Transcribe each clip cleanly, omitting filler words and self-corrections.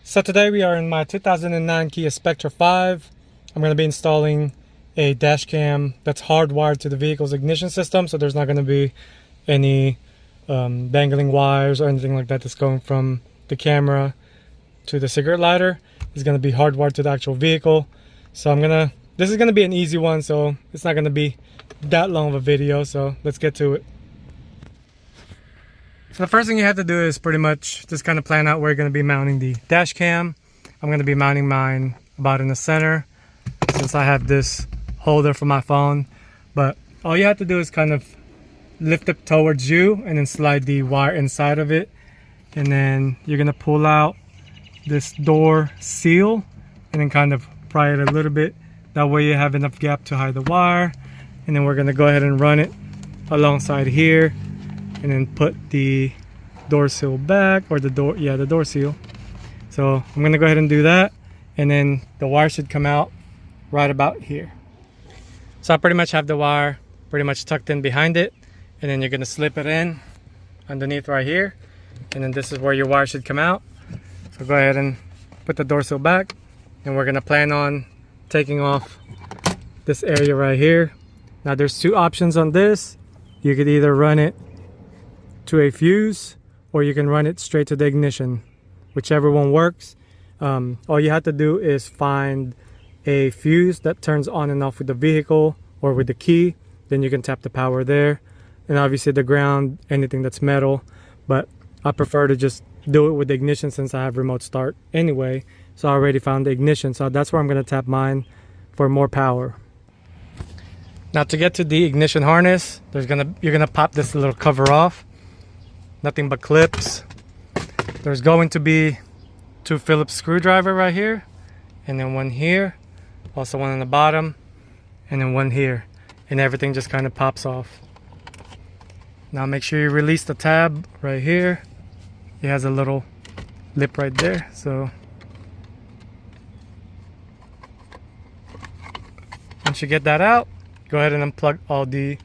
So today we are in my 2009 Kia Spectra 5. I'm going to be installing a dash cam that's hardwired to the vehicle's ignition system, so there's not going to be any dangling wires or anything like that that's going from the camera to the cigarette lighter. It's going to be hardwired to the actual vehicle. So this is going to be an easy one, so it's not going to be that long of a video, so let's get to it. So the first thing you have to do is pretty much just kind of plan out where you're going to be mounting the dash cam. I'm going to be mounting mine about in the center since I have this holder for my phone. But all you have to do is kind of lift it towards you and then slide the wire inside of it. And then you're going to pull out this door seal and then kind of pry it a little bit. That way you have enough gap to hide the wire. And then we're going to go ahead and run it alongside here. And then put the door seal back, or the door seal. So I'm gonna go ahead and do that, and then the wire should come out right about here. So I pretty much have the wire pretty much tucked in behind it, and then you're gonna slip it in underneath right here, and then this is where your wire should come out. So go ahead and put the door seal back, and we're gonna plan on taking off this area right here. Now there's two options on this. You could either run it to a fuse, or you can run it straight to the ignition, whichever one works. All you have to do is find a fuse that turns on and off with the vehicle or with the key. Then you can tap the power there, and obviously the ground, anything that's metal. But I prefer to just do it with the ignition since I have remote start anyway. So I already found the ignition, so that's where I'm going to tap mine for more power. Now to get to the ignition harness, you're gonna pop this little cover off. Nothing but clips. There's going to be two Phillips screwdriver right here, and then one here, also one on the bottom, and then one here, and everything just kind of pops off. Now make sure you release the tab right here. It has a little lip right there, so once you get that out, go ahead and unplug all the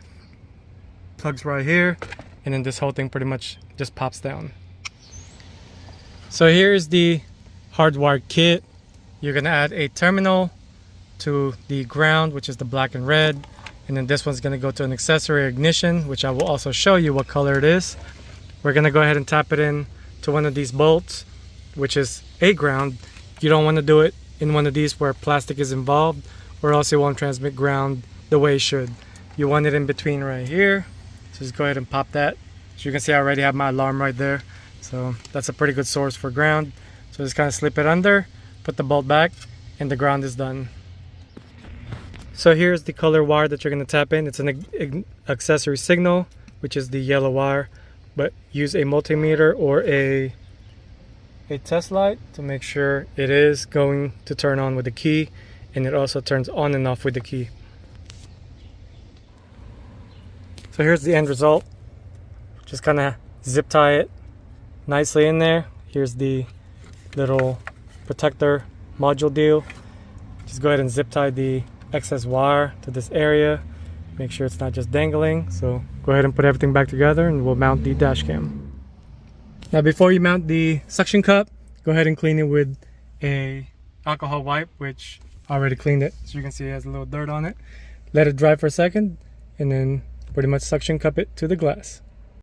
plugs right here, and then this whole thing pretty much just pops down. So here's the hardwired kit. You're gonna add a terminal to the ground, which is the black and red, and then this one's gonna go to an accessory ignition, which I will also show you what color it is. We're gonna go ahead and tap it in to one of these bolts, which is a ground. You don't want to do it in one of these where plastic is involved, or else it won't transmit ground the way it should. You want it in between right here. So just go ahead and pop that. So you can see I already have my alarm right there. So that's a pretty good source for ground. So just kind of slip it under, put the bolt back, and the ground is done. So here's the color wire that you're going to tap in. It's an accessory signal, which is the yellow wire. But use a multimeter or a test light to make sure it is going to turn on with the key, and it also turns on and off with the key. So here's the end result. Just kind of zip tie it nicely in there. Here's the little protector module deal. Just go ahead and zip tie the excess wire to this area. Make sure it's not just dangling. So go ahead and put everything back together, and we'll mount the dash cam. Now before you mount the suction cup, go ahead and clean it with a alcohol wipe, which I already cleaned it. So you can see it has a little dirt on it. Let it dry for a second, and then pretty much suction cup it to the glass.